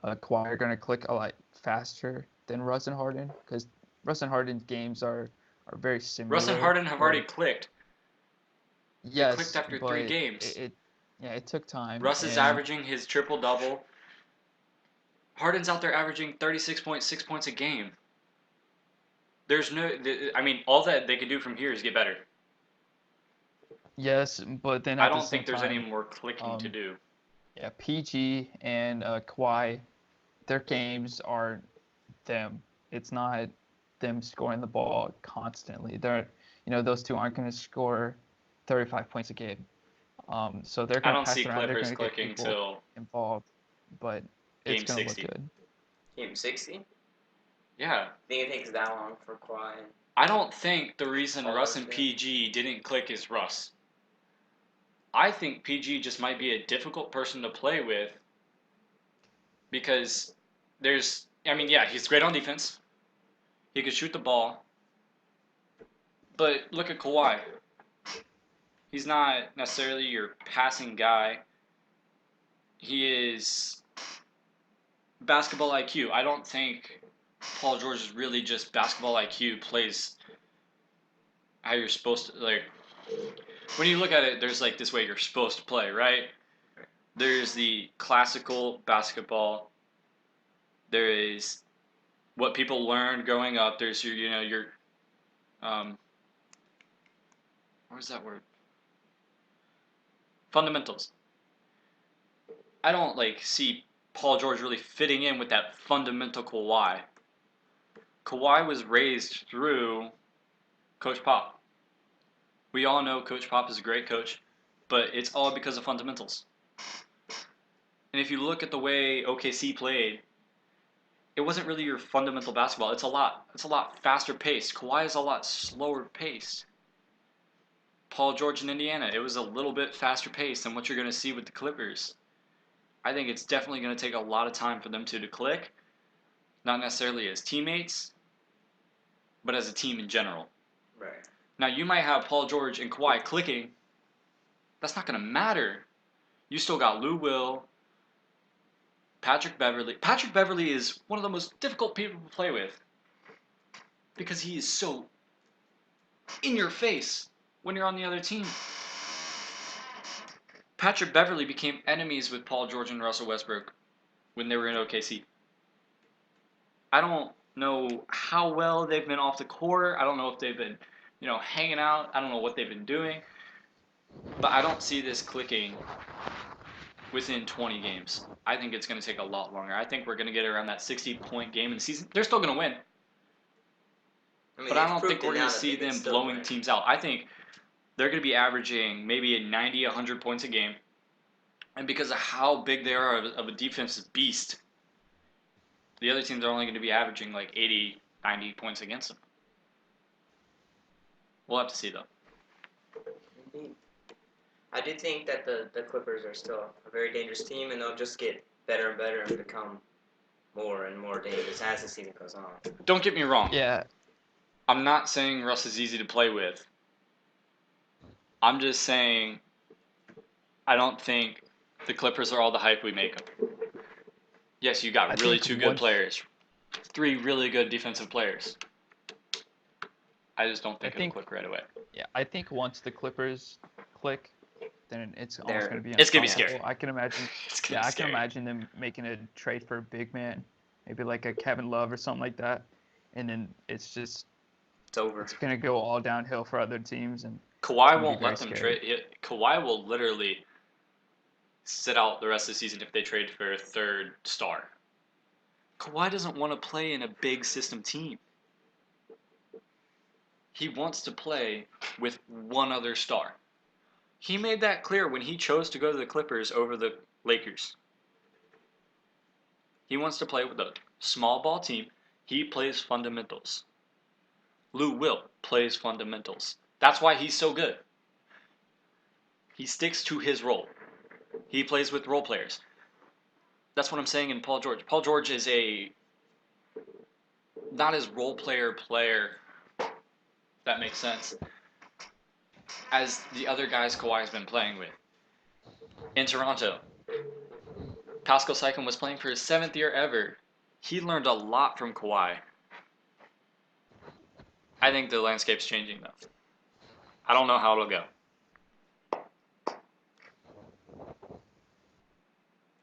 Kawhi are going to click a lot faster than Russ and Harden because Russ and Harden's games are very similar. Russ and Harden have already clicked. Yes, they clicked after 3 games. It took time. Russ is averaging his triple-double. Harden's out there averaging 36.6 points a game. There's all that they can do from here is get better. Yes, but then I don't think there's any more clicking to do. Yeah, PG and Kawhi, their games are them. It's not them scoring the ball constantly. Those two aren't going to score 35 points a game. So they're I going to don't pass see around. They're Clippers going to get clicking people till involved, but it's game going to 60. look good. Game 60? Yeah. Think it takes that long for Kawhi? I don't think the reason Paul Russ George and did. PG didn't click is Russ. I think PG just might be a difficult person to play with because he's great on defense. He could shoot the ball. But look at Kawhi. He's not necessarily your passing guy. He is basketball IQ. I don't think Paul George is really just basketball IQ, plays how you're supposed to, like, when you look at it, there's like this way you're supposed to play, right? There's the classical basketball. There is what people learned growing up. There's your what is that word? Fundamentals. I don't see Paul George really fitting in with that fundamental Kawhi. Kawhi was raised through Coach Pop. We all know Coach Pop is a great coach, but it's all because of fundamentals. And if you look at the way OKC played, it wasn't really your fundamental basketball. It's a lot faster paced. Kawhi is a lot slower paced. Paul George in Indiana, it was a little bit faster paced than what you're going to see with the Clippers. I think it's definitely going to take a lot of time for them to click, not necessarily as teammates, but as a team in general. Right. Now, you might have Paul George and Kawhi clicking. That's not going to matter. You still got Lou Will, Patrick Beverly. Patrick Beverly is one of the most difficult people to play with because he is so in your face when you're on the other team. Patrick Beverly became enemies with Paul George and Russell Westbrook when they were in OKC. I don't know how well they've been off the court. I don't know if they've been, hanging out. I don't know what they've been doing. But I don't see this clicking within 20 games. I think it's going to take a lot longer. I think we're going to get around that 60-point game in the season. They're still going to win. But I don't think we're going to see them blowing teams out. I think they're going to be averaging maybe 90, 100 points a game. And because of how big they are of a defensive beast, the other teams are only going to be averaging 80, 90 points against them. We'll have to see, though. Indeed. I do think that the Clippers are still a very dangerous team, and they'll just get better and better and become more and more dangerous as the season goes on. Don't get me wrong. Yeah. I'm not saying Russ is easy to play with. I'm just saying I don't think the Clippers are all the hype we make them. Yes, you got really two good players. 3 really good defensive players. I just don't think it'll click right away. Yeah, I think once the Clippers click, then it's almost going to be It's going to be unstoppable. scary. I can imagine. I can imagine them making a trade for a big man, maybe like a Kevin Love or something like that, and then it's over. It's going to go all downhill for other teams, and Kawhi won't let them trade. Kawhi will literally sit out the rest of the season if they trade for a 3rd star. Kawhi doesn't want to play in a big system team. He wants to play with one other star. He made that clear when he chose to go to the Clippers over the Lakers. He wants to play with a small ball team. He plays fundamentals. Lou Will plays fundamentals. That's why he's so good. He sticks to his role. He plays with role players. That's what I'm saying in Paul George. Paul George is not as role player, that makes sense, as the other guys Kawhi's been playing with. In Toronto, Pascal Siakam was playing for his 7th year ever. He learned a lot from Kawhi. I think the landscape's changing, though. I don't know how it'll go.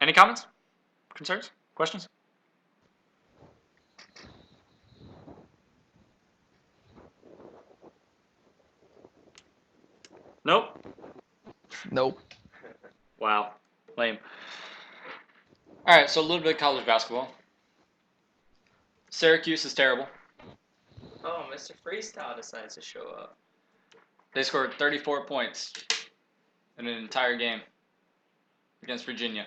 Any comments? Concerns? Questions? Nope. Nope. Wow. Lame. Alright, so a little bit of college basketball. Syracuse is terrible. Oh, Mr. Freestyle decides to show up. They scored 34 points in an entire game against Virginia.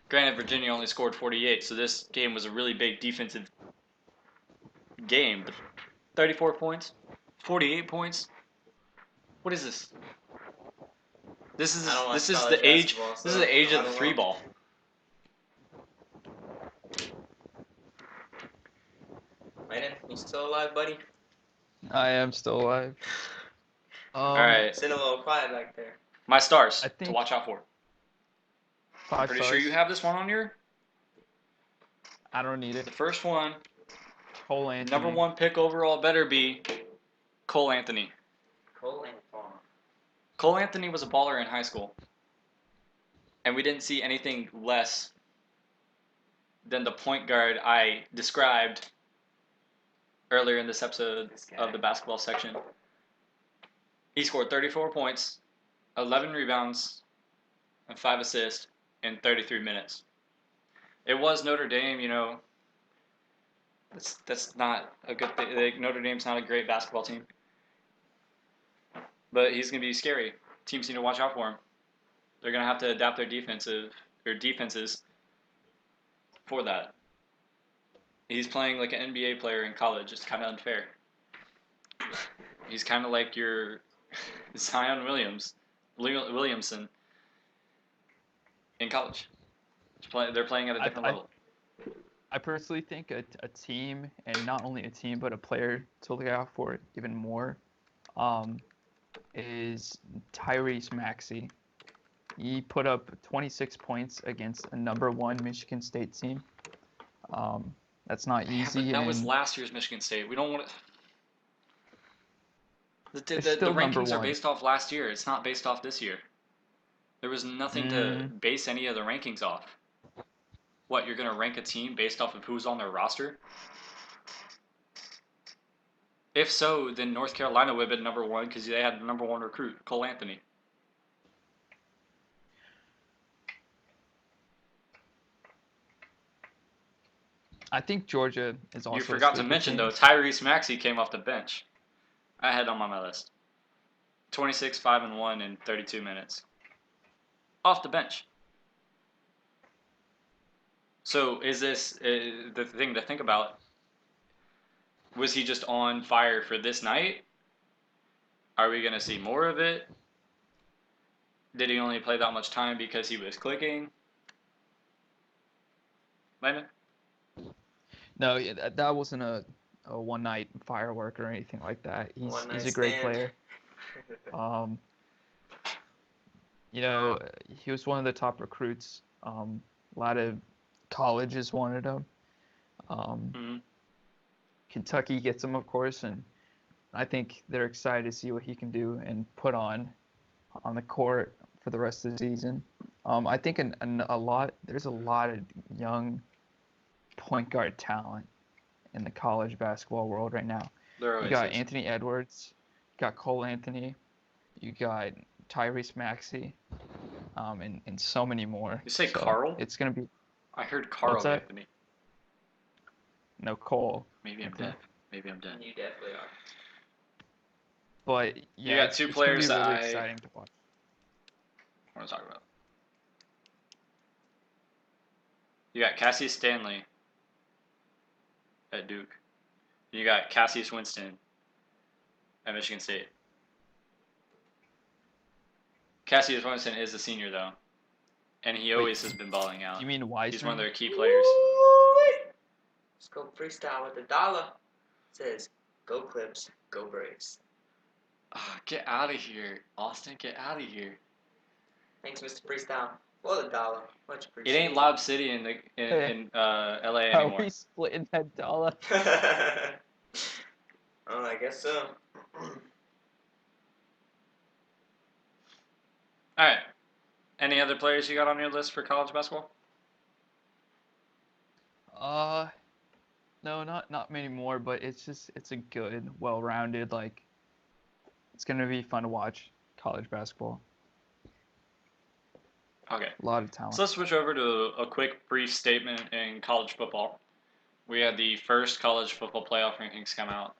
Granted, Virginia only scored 48, so this game was a really big defensive game. But 34 points, 48 points. What is this? This is I don't watch this is college the age. basketball, This is so the age I of the don't three know. ball. Landon, you still alive, buddy? I am still alive. All right, Sitting a little quiet back there. my stars I to think watch out for. 5 Pretty stars. sure you have this one on your. I don't need it. The first one, Cole Anthony. number 1 pick overall, better be Cole Anthony. Cole and Fawn. Cole Anthony was a baller in high school, and we didn't see anything less than the point guard I described earlier in this episode This guy. of the basketball section. He scored 34 points, 11 rebounds, and 5 assists in 33 minutes. It was Notre Dame, you know. That's not a good thing. Like, Notre Dame's not a great basketball team. But he's going to be scary. Teams need to watch out for him. They're going to have to adapt their defenses for that. He's playing like an NBA player in college. It's kind of unfair. He's kind of like your Zion Williamson in college. They're playing at a different level. I personally think a team, and not only a team, but a player to look out for even more, is Tyrese Maxey. He put up 26 points against a number 1 Michigan State team. That's not easy. Yeah, but that was and last year's Michigan State. We don't want to. The still number rankings are 1. based off last year. It's not based off this year. There was nothing to base any of the rankings off. What, you're going to rank a team based off of who's on their roster? If so, then North Carolina would have been number 1 because they had the number 1 recruit, Cole Anthony. I think Georgia is also. You a forgot to sleeper mention, team. though, Tyrese Maxey came off the bench. I had him on my list. 26, 5, and 1 in 32 minutes. Off the bench. So is this the thing to think about? Was he just on fire for this night? Are we going to see more of it? Did he only play that much time because he was clicking? Landon? No, that wasn't a one-night firework or anything like that. He's One-night a great stand. player. You know, he was one of the top recruits. A lot of colleges wanted him. Kentucky gets him, of course, and I think they're excited to see what he can do and put on the court for the rest of the season. I think there's a lot of young point guard talent in the college basketball world right now. You got Anthony Edwards, you got Cole Anthony, you got Tyrese Maxey, and so many more. You say So Carl? It's gonna be I heard Carl What's that? Anthony. no Cole. Maybe I'm Anthony. deaf. Maybe I'm deaf. You definitely are. But yeah, got two it's players gonna be that really I- exciting to watch. What am I talking about? You got Cassius Stanley at Duke. You got Cassius Winston at Michigan State. Cassius Winston is a senior, though. And he always has been balling out. You mean Wiseman? He's one of their key players. Let's go freestyle with $1. It says, go Clips, go Braves. Ah, get out of here, Austin. Get out of here. Thanks, Mr. Freestyle. For the $1. Much It appreciated. ain't Lob City in LA Are anymore. we splitting that dollar? Oh, I guess so. All right. Any other players you got on your list for college basketball? No, not many more, but it's a good, well-rounded, it's gonna be fun to watch college basketball. Okay. A lot of talent. So let's switch over to a quick, brief statement in college football. We had the first college football playoff rankings come out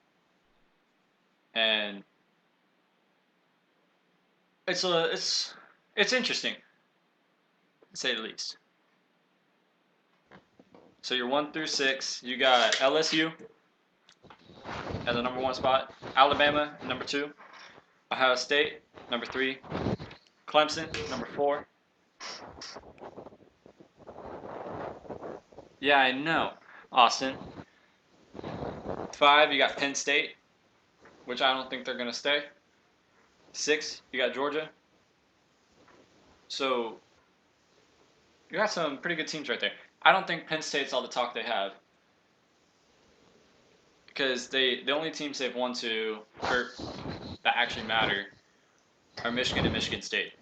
and it's interesting, to say the least. So you're 1 through 6. You got LSU as the number 1 spot, Alabama number 2, Ohio State number 3, Clemson number 4. Yeah, I know, Austin. 5, you got Penn State, which I don't think they're gonna stay. 6, you got Georgia. So you got some pretty good teams right there. I don't think Penn State's all the talk they have, because the only teams they've won to or that actually matter are Michigan and Michigan State.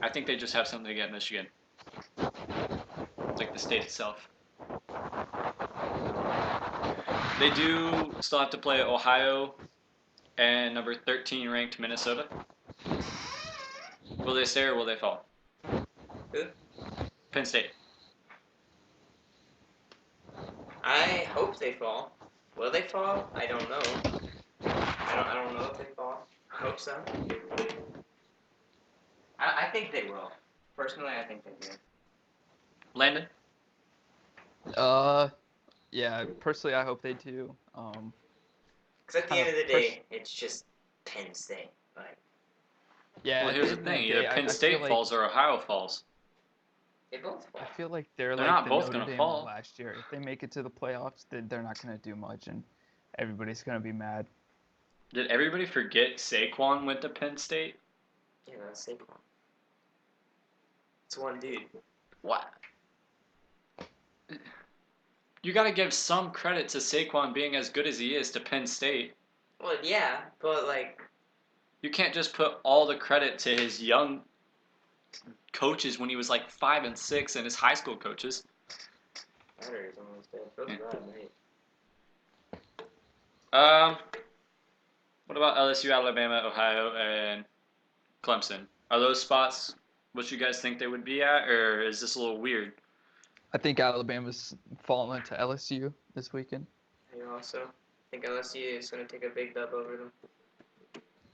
I think they just have something against Michigan. It's like the state itself. They do still have to play Ohio and number 13 ranked Minnesota. Will they stay or will they fall? Who? Penn State. I hope they fall. Will they fall? I don't know. I don't know if they fall. I hope so. I think they will. Personally, I think they will. Landon? Yeah, personally, I hope they do. Because at the end of the day, it's just Penn State. Like, Yeah. Well, at here's the end of thing: day, either Penn I feel State like- falls or Ohio falls. they both fall. I feel like they're They're like not the both Notre gonna Dame fall. of last year. If they make it to the playoffs, then they're not gonna do much, and everybody's gonna be mad. Did everybody forget Saquon went to Penn State? Yeah, that's Saquon. It's one dude. What? You got to give some credit to Saquon being as good as he is to Penn State. Well, yeah, but like, You can't just put all the credit to his young coaches when he was like 5 and 6 and his high school coaches. battery's almost dead. Feels Yeah. bad, mate. What about LSU, Alabama, Ohio, and Clemson? Are those spots what you guys think they would be at, or is this a little weird? I think Alabama's falling to LSU this weekend. You also think LSU is going to take a big dub over them?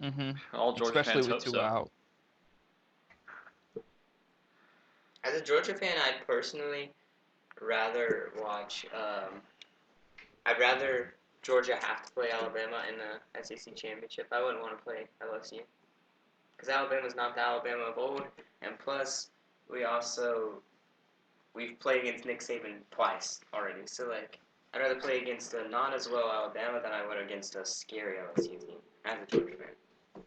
Mm-hmm. All Georgia Especially fans with hope two so. out. As a Georgia fan, I'd personally rather watch. I'd rather Georgia have to play Alabama in the SEC championship. I wouldn't want to play LSU because Alabama's not the Alabama of old, and plus we've played against Nick Saban twice already. So like, I'd rather play against a not as well Alabama than I would against a scary LSU team as a Georgia fan.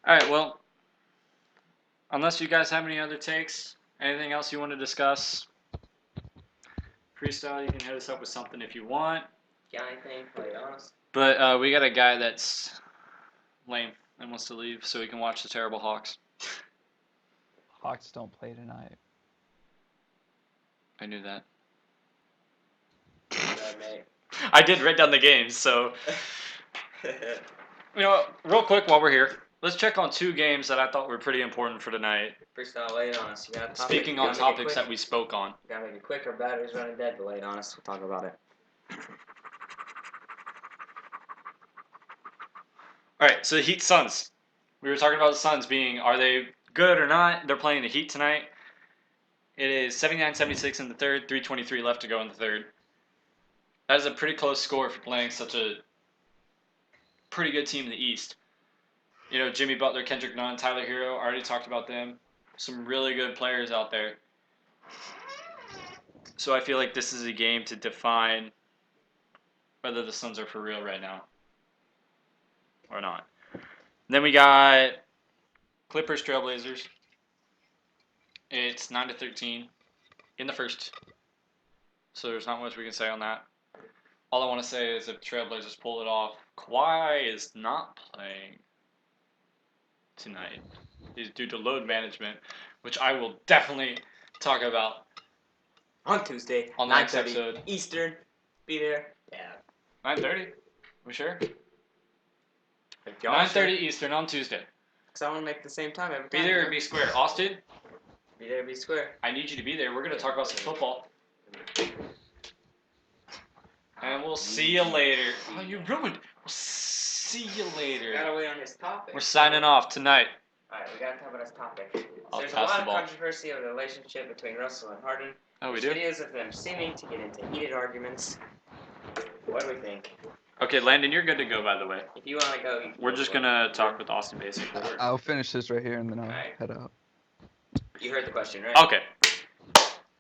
All right, well, unless you guys have any other takes, anything else you want to discuss, freestyle, you can hit us up with something if you want. Got anything? Play honest. But we got a guy that's lame and wants to leave so he can watch the terrible Hawks. Hawks don't play tonight. I knew that. Bad, mate. I did write down the games, so you know what, real quick while we're here, let's check on 2 games that I thought were pretty important for tonight. Freestyle, lay it on us. You got a topic? Speaking You on gotta make it topics quick. that we spoke on. You gotta make it quick. Our battery's running dead. But lay it on us. We'll talk about it. All right, so the Heat Suns. We were talking about the Suns being, are they good or not? They're playing the Heat tonight. It is 79-76 in the third, 3:23 left to go in the third. That is a pretty close score for playing such a pretty good team in the East. You know, Jimmy Butler, Kendrick Nunn, Tyler Hero, already talked about them. Some really good players out there. So I feel like this is a game to define whether the Suns are for real right now or not. Then we got Clippers, Trailblazers. It's 9-13 in the first. So there's not much we can say on that. All I want to say is if Trailblazers pull it off, Kawhi is not playing tonight. He's due to load management, which I will definitely talk about On Tuesday, on the next 9:30 episode. Eastern. Be there. Yeah. 9:30? We sure? If y'all 9:30 Eastern on Tuesday. Because I want to make it the same time every Be time. there or be square. Austin, Be there, be square. I need you to be there. We're going to talk about some football. And And we'll see you later. Oh, you ruined. We'll see you later. Gotta wait on his topic. We're signing off tonight. Alright, we gotta talk about his topic. So I'll there's a pass lot the of ball. controversy over the relationship between Russell and Harden. Oh, we There's do? videos of them seeming to get into heated arguments. What do we think? Okay, Landon, you're good to go, by the way. If you wanna go, you can We're go just for it. gonna talk with Austin, basically. I'll finish this right here and then I'll Alright. head out. You heard the question, right? Okay,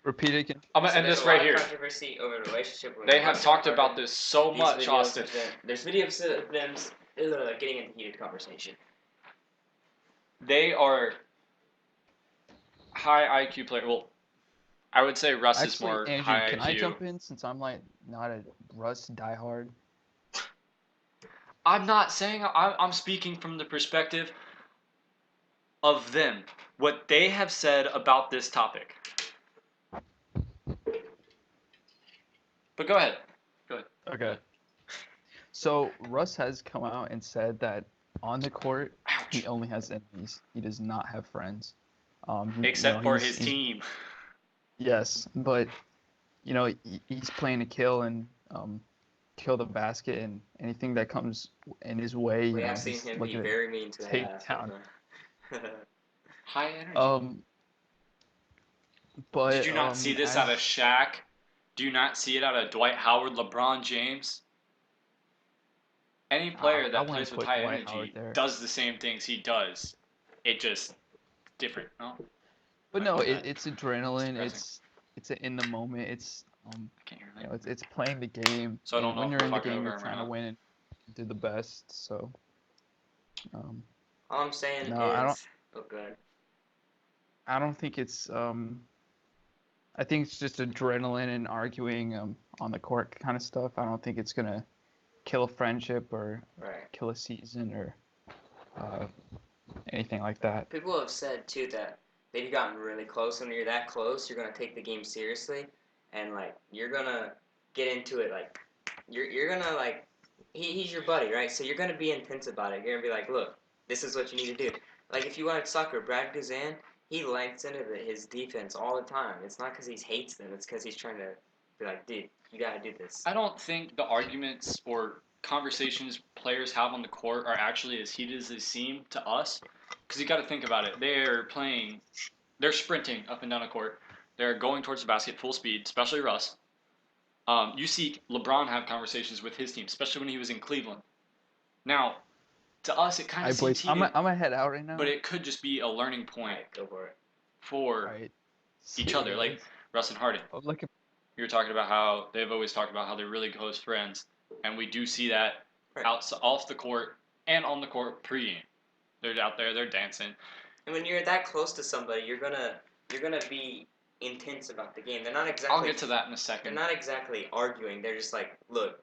Repeat it again. I'm gonna So end there's this a lot right of here. controversy over the relationship with They have Russell talked and about Harden. this so These much, videos Austin. of them- There's videos of them getting into heated conversation. They are high IQ player. Well, I would say Russ is Actually, more Andrew, high can IQ. I jump in since I'm like not a Russ diehard? I'm not saying I'm speaking from the perspective of them, what they have said about this topic. But go ahead. Okay. So Russ has come out and said that on the court he Ouch. only has enemies. He does not have friends. Except for his team. Yes, but he's playing to kill and kill the basket and anything that comes in his way. We have seen him be very mean to the take basket. down. High energy. But Did you not see this out of Shaq? Do you not see it out of Dwight Howard, LeBron James? Any player I that wouldn't plays with put high Dwight Howard energy there. does the same things he does. It just different, no? But no, Okay. it's adrenaline. It's It's in the moment. It's I can't hear that. it's playing the game. So I don't and know when if you're in the I'm talking game, over you're him or trying to not. win and do the best. So, All I'm saying No, I is, oh, good. I don't think it's I think it's just adrenaline and arguing on the court kind of stuff. I don't think it's gonna kill a friendship or Right. kill a season or anything like that. People have said too that they've gotten really close, and when you're that close, you're gonna take the game seriously, and like you're gonna get into it. Like you're gonna like he's your buddy, right? So you're gonna be intense about it. You're gonna be like, look, this is what you need to do. Like if you watch soccer, Brad Guzan, he lights into his defense all the time. It's not because he hates them. It's because he's trying to be like, dude, you gotta do this. I don't think the arguments or conversations players have on the court are actually as heated as they seem to us. Because you got to think about it. They're sprinting up and down the court. They're going towards the basket full speed, especially Russ. You see LeBron have conversations with his team, especially when he was in Cleveland. Now, to us, it kind of seems heated, I'm gonna head out right now. but it could just be a learning point Alright, go for it. for Right. each other, like Russ and Harden. Oh, look at You were talking about how they've always talked about how they're really close friends, and we do see that Right. off the court and on the court pregame. They're out there, they're dancing. And when you're that close to somebody, you're gonna be intense about the game. They're not exactly. I'll get to that in a They're second. not exactly arguing. They're just like, look,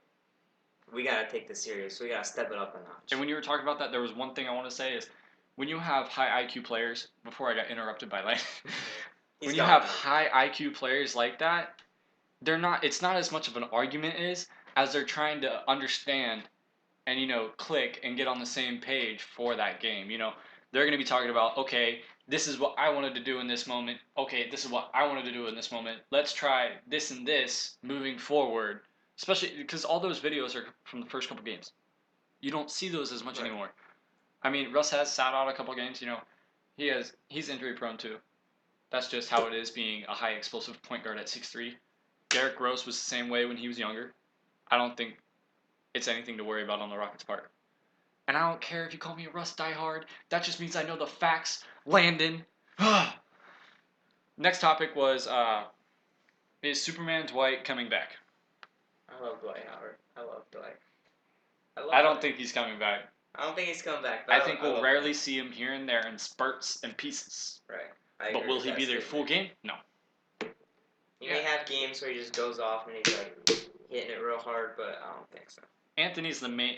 we gotta take this serious. We gotta step it up a notch. And when you were talking about that, there was one thing I want to say is when you have high IQ players, before I got interrupted by Lane, He's when you gone have now. high IQ players like that, it's not as much of an argument as they're trying to understand and, click and get on the same page for that game. They're going to be talking about, okay, this is what I wanted to do in this moment. Okay, this is what I wanted to do in this moment. Let's try this and this moving forward. Especially because all those videos are from the first couple games. You don't see those as much Right. anymore. I mean, Russ has sat out a couple games. He's injury prone too. That's just how it is being a high explosive point guard at 6'3". Derrick Rose was the same way when he was younger. I don't think it's anything to worry about on the Rockets' part. And I don't care if you call me a Russ diehard. That just means I know the facts. Landon. Next topic was, is Superman Dwight coming back? I love Dwight Howard. I love Dwight. I don't think he's coming back. I don't think he's coming back. But I think we'll love rarely him. see him here and there in spurts and pieces. Right. I But agree will with he that be there full statement. game? No. He may have games where he just goes off and he's like hitting it real hard, but I don't think so. Anthony's the main.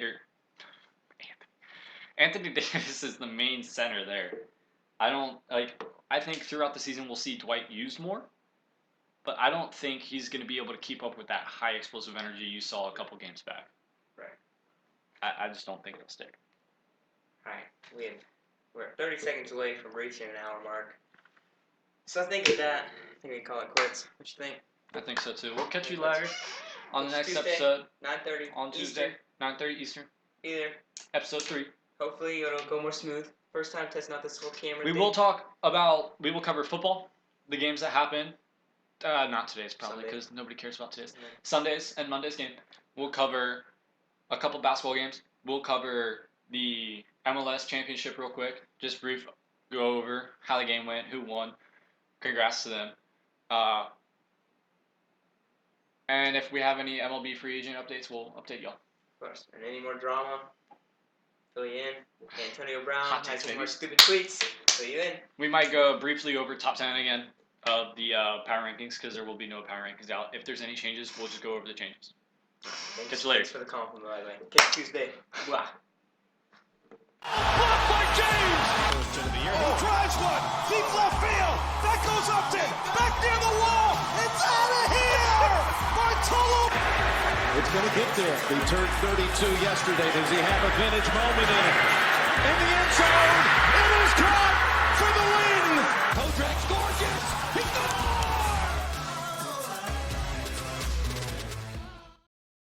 Anthony Davis is the main center there. I think throughout the season we'll see Dwight used more, but I don't think he's going to be able to keep up with that high explosive energy you saw a couple games back. Right. I just don't think it'll stick. Alright, we're 30 seconds away from reaching an hour mark. So I think of that, I think we call it quits. What you think? I think so too. We'll catch you later. on the next Tuesday, episode 9:30 on Tuesday, 9:30 Eastern, Either. episode 3. Hopefully it'll go more smooth. First time testing out this whole camera We thing. will cover football, the games that happen. Not today's probably Sunday. because nobody cares about today's. Yeah. Sundays and Monday's game. We'll cover a couple basketball games. We'll cover the MLS championship real quick. Just go over how the game went, who won. Congrats to them. And if we have any MLB free agent updates, we'll update y'all. Of course. And any more drama, fill you in. Antonio Brown Hot has takes, some more baby. stupid tweets. Fill you in. We might go briefly over top 10 again of the power rankings because there will be no power rankings out. If there's any changes, we'll just go over the changes. Catch you later. Thanks for the compliment, by the way. Catch you Tuesday. Blah. Blocked by James. First of the year. He drives one. Deep left field. That goes Upton. Back near the wall. It's out of here. Bartolo. It's going to get there. He turned 32 yesterday. Does he have a vintage moment in it? In the end zone. It is caught.